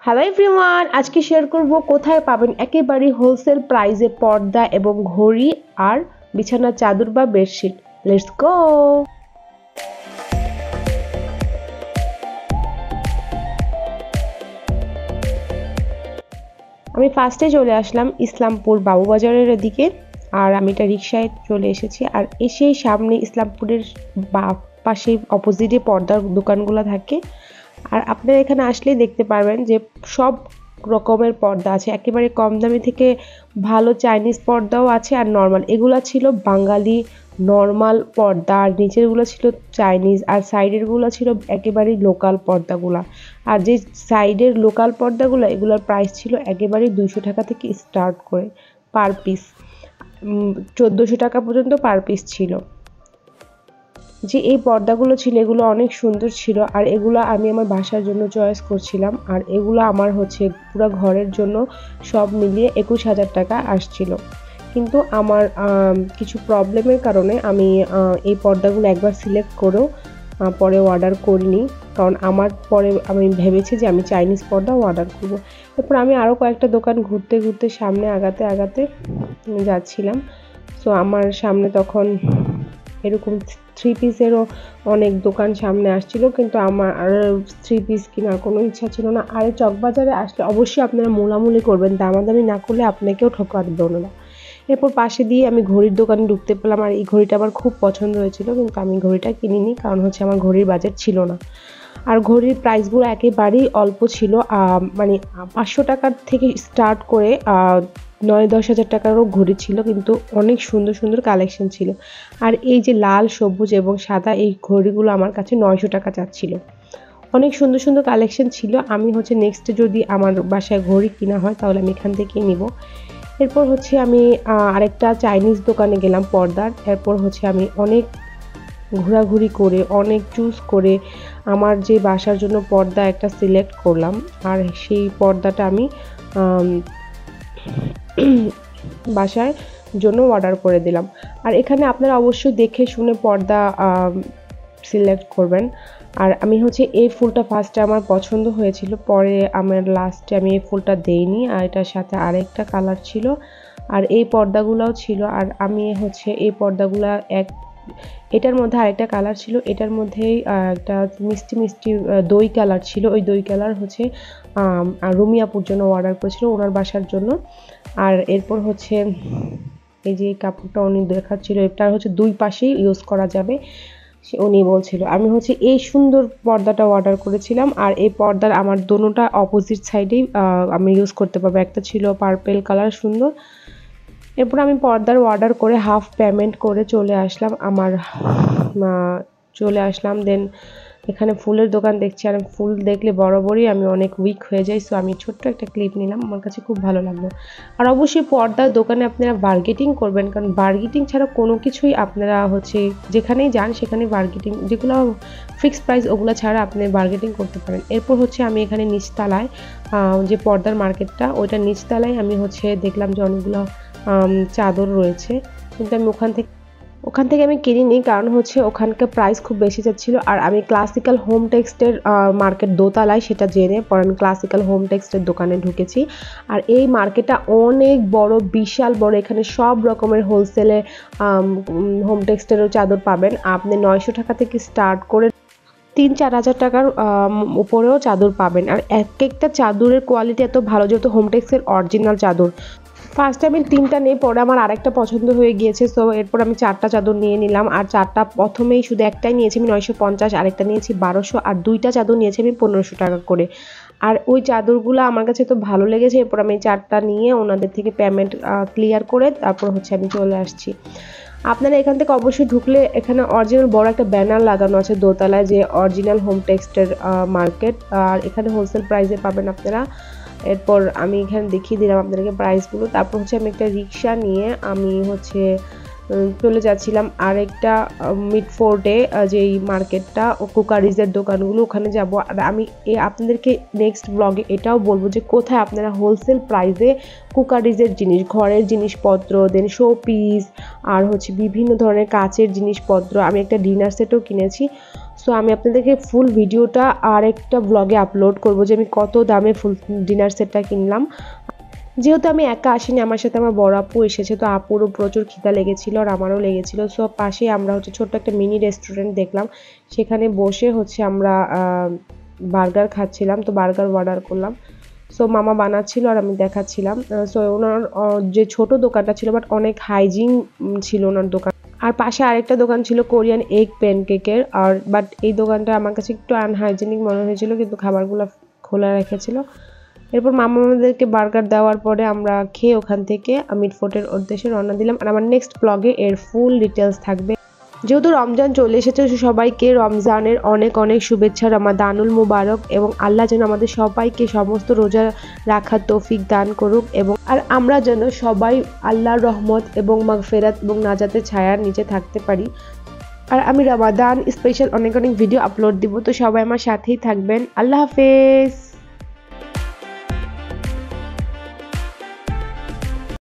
Hello everyone, আজকে share করব কোথায় পাবেন একেবারে হোলসেল প্রাইসে পর্দা এবং ঘড়ি আর বিছানার চাদর বা বেডশিট। Let's go. আমি ফার্স্টে চলে আসলাম ইসলামপুর বাবুবাজারের দিকে, আর আমি এটা রিক্সায় চলে এসেছি। আর এসেই সামনে ইসলামপুরের পাশে অপোজিটে পর্দার দোকানগুলো থাকে। আর আপনারা এখানে আসলেই দেখতে পারবেন যে সব রকমের পর্দা আছে, একেবারে কম দামি থেকে ভালো চাইনিজ পর্দাও আছে আর নর্মাল। এগুলা ছিল বাঙালি নর্মাল পর্দা, আর নিচেরগুলো ছিল চাইনিজ, আর সাইডেরগুলো ছিল একেবারেই লোকাল পর্দাগুলা। আর যে সাইডের লোকাল পর্দাগুলো, এগুলোর প্রাইস ছিল একেবারে 200 টাকা থেকে স্টার্ট করে পার পিস, 1400 টাকা পর্যন্ত পার পিস ছিল। যে এই পর্দাগুলো ছিল এগুলো অনেক সুন্দর ছিল, আর এগুলো আমি আমার বাসার জন্য চয়েস করছিলাম। আর এগুলো আমার পুরো ঘরের জন্য সব মিলিয়ে 21,000 টাকা আসছিল। কিন্তু আমার কিছু প্রবলেমের কারণে আমি এই পর্দাগুলো একবার সিলেক্ট করেও পরে অর্ডার করিনি, কারণ আমার পরে আমি ভেবেছি যে আমি চাইনিজ পর্দাও অর্ডার করবো। এরপর আমি আরও কয়েকটা দোকান ঘুরতে ঘুরতে সামনে আগাতে যাচ্ছিলাম। সো আমার সামনে তখন এরকম 3 পিসেরও অনেক দোকান সামনে আসছিল, কিন্তু আমার 3 পিস কেনার কোনো ইচ্ছা ছিল না। আর চকবাজারে আসলে অবশ্যই আপনারা মোলামুলি করবেন, দামাদামি না করলে আপনাকেও ঠকাতে দেবো না। এরপর পাশে দিয়ে আমি ঘড়ির দোকানে ঢুকতে পেলাম, আর এই ঘড়িটা আমার খুব পছন্দ হয়েছিল, কিন্তু আমি ঘড়িটা কিনিনি, কারণ আমার ঘড়ির বাজেট ছিল না। আর ঘড়ির প্রাইসগুলো একেবারেই অল্প ছিল, মানে 500 টাকার থেকে স্টার্ট করে 9-10 হাজার টাকারও ঘড়ি ছিল, কিন্তু অনেক সুন্দর সুন্দর কালেকশন ছিল। আর এই যে লাল, সবুজ এবং সাদা এই ঘড়িগুলো আমার কাছে 900 টাকা চাচ্ছিল। অনেক সুন্দর সুন্দর কালেকশন ছিল। আমি নেক্সটে যদি আমার বাসায় ঘড়ি কিনা হয় তাহলে আমি এখান থেকেই নিব। এরপর আমি আরেকটা চাইনিজ দোকানে গেলাম পর্দার। এরপর আমি অনেক ঘোরাঘুরি করে অনেক চুজ করে আমার যে বাসার জন্য পর্দা একটা সিলেক্ট করলাম, আর সেই পর্দাটা আমি বাসার জন্য অর্ডার করে দিলাম। আর এখানে আপনারা অবশ্যই দেখে শুনে পর্দা সিলেক্ট করবেন। আর আমি এই ফুলটা ফার্স্টে আমার পছন্দ হয়েছিল, পরে আমার লাস্টে আমি এই ফুলটা দেইনি, আর এটার সাথে আরেকটা কালার ছিল, আর এই পর্দাগুলোও ছিল। আর আমি এই পর্দাগুলো এটার মধ্যে আরেকটা কালার ছিল, এটার মধ্যেই একটা মিষ্টি মিষ্টি দই কালার ছিল। ওই দই কালার রুমি আপুর জন্য অর্ডার করেছিল, ওনার বাসার জন্য। আর এরপর এই যে কাপড়টা উনি দেখাচ্ছিল, এটা দুই পাশেই ইউজ করা যাবে উনি বলছিল। আমি এই সুন্দর পর্দাটা অর্ডার করেছিলাম, আর এই পর্দার আমার দোনোটা অপোজিট সাইডেই আমি ইউজ করতে পারবো। একটা ছিল পার্পেল কালার সুন্দর। এরপর আমি পর্দার অর্ডার করে হাফ পেমেন্ট করে চলে আসলাম। দেন এখানে ফুলের দোকান দেখছি, আর ফুল দেখলে বরাবরই আমি অনেক উইক হয়ে যাই। সো আমি ছোট্ট একটা ক্লিপ নিলাম, আমার কাছে খুব ভালো লাগলো। আর অবশ্যই পর্দার দোকানে আপনারা বার্গেটিং করবেন, কারণ বার্গেটিং ছাড়া কোনো কিছুই আপনারা যেখানেই যান সেখানে বার্গেটিং, যেগুলো ফিক্সড প্রাইস ওগুলো ছাড়া আপনি বার্গেটিং করতে পারেন। এরপর আমি এখানে নিচতলায় যে পর্দার মার্কেটটা, ওইটা নিচতলায় আমি দেখলাম যে অনেকগুলো চাদর রয়েছে, কিন্তু আমি ওখান থেকে আমি কিনিনি, কারণ ওখানকার প্রাইস খুব বেশি যাচ্ছিল। আর আমি ক্লাসিক্যাল হোম টেক্সটের মার্কেট দোতলায়, সেটা জেনে পরে আমি ক্লাসিক্যাল হোম টেক্সটের দোকানে ঢুকেছি। আর এই মার্কেটটা অনেক বড়, বিশাল বড়। এখানে সব রকমের হোলসেলে হোম টেক্সটেরও চাদর পাবেন। আপনি 900 টাকা থেকে স্টার্ট করে 3-4 হাজার টাকার উপরেও চাদর পাবেন। আর এক একটা চাদরের কোয়ালিটি এত ভালো, যেহেতু হোমটেক্সের অরিজিনাল চাদর। ফার্স্টে আমি 3টা নিয়ে পরে আমার আরেকটা পছন্দ হয়ে গিয়েছে, সো এরপর আমি 4টা চাদর নিয়ে নিলাম। আর 4টা প্রথমেই শুধু একটাই নিয়েছি আমি 950, আরেকটা নিয়েছি 1200, আর 2টা চাদর নিয়েছি আমি 1500 টাকা করে। আর ওই চাদরগুলো আমার কাছে তো ভালো লেগেছে। এরপর আমি 4টা নিয়ে ওনাদের থেকে পেমেন্ট ক্লিয়ার করে তারপর আমি চলে আসছি। আপনারা এখান থেকে অবশ্যই ঢুকলে এখানে অরিজিনাল বড় একটা ব্যানার লাগানো আছে দোতলায়, যে অরিজিনাল হোম টেক্সটের মার্কেট, আর এখানে হোলসেল প্রাইসে পাবেন আপনারা। এরপর আমি এখানে দেখিয়ে দিলাম আপনাদেরকে প্রাইসগুলো। তারপর আমি একটা রিক্সা নিয়ে আমি চলে যাচ্ছিলাম আরেকটা মিডফোর্টে, যেই মার্কেটটা কুকারিজের দোকানগুলো, ওখানে যাব। আর আমি আপনাদেরকে নেক্সট ব্লগে এটাও বলবো যে কোথায় আপনারা হোলসেল প্রাইসে কুকারিজের জিনিস, ঘরের জিনিসপত্র, দেন শো পিস, আর হচ্ছে বিভিন্ন ধরনের কাচের জিনিসপত্র। আমি একটা ডিনার সেটও কিনেছি। সো আমি আপনাদেরকে ফুল ভিডিওটা আর একটা ব্লগে আপলোড করব যে আমি কত দামে ফুল ডিনার সেটটা কিনলাম। যেহেতু আমি একা আসিনি, আমার সাথে আমার বড় আপু এসেছে, তো আপুরও প্রচুর খিদা লেগেছিল আর আমারও লেগেছিল। সো পাশে আমরা হচ্ছে ছোট্ট একটা মিনি রেস্টুরেন্ট দেখলাম, সেখানে বসে হচ্ছে আমরা বার্গার খাচ্ছিলাম। তো বার্গার অর্ডার করলাম। সো মামা বানাচ্ছিল আর আমি দেখাচ্ছিলাম। সো ওনার যে ছোট দোকানটা ছিল, বাট অনেক হাইজিন ছিল ওনার দোকান। আর পাশে আরেকটা দোকান ছিল কোরিয়ান এগ প্যানকেকের, আর বাট এই দোকানটা আমার কাছে একটু আনহাইজেনিক মনে হয়েছিল, কিন্তু খাবারগুলো খোলা রেখেছিল। এরপর মামা আমাদেরকে বার্গার দেওয়ার পরে আমরা খেয়ে ওখান থেকে মিডফোর্টের উদ্দেশ্যে রওনা দিলাম। আর আমার নেক্সট ব্লগে এর ফুল ডিটেলস থাকবে। যেহেতু রমজান চলে এসেছে, সবাইকে রমজানের অনেক অনেক শুভেচ্ছা, রমাদানুল মুবারক, এবং আল্লাহ যেন আমাদের সবাইকে সমস্ত রোজা রাখার তৌফিক দান করুক, এবং আর আমরা যেন সবাই আল্লাহর রহমত এবং মাগফিরাত এবং নাজাতের ছায়ার নিচে থাকতে পারি। আর আমি রমাদান স্পেশাল অনেক অনেক ভিডিও আপলোড দিব, তো সবাই আমার সাথেই থাকবেন। আল্লাহ হাফেজ।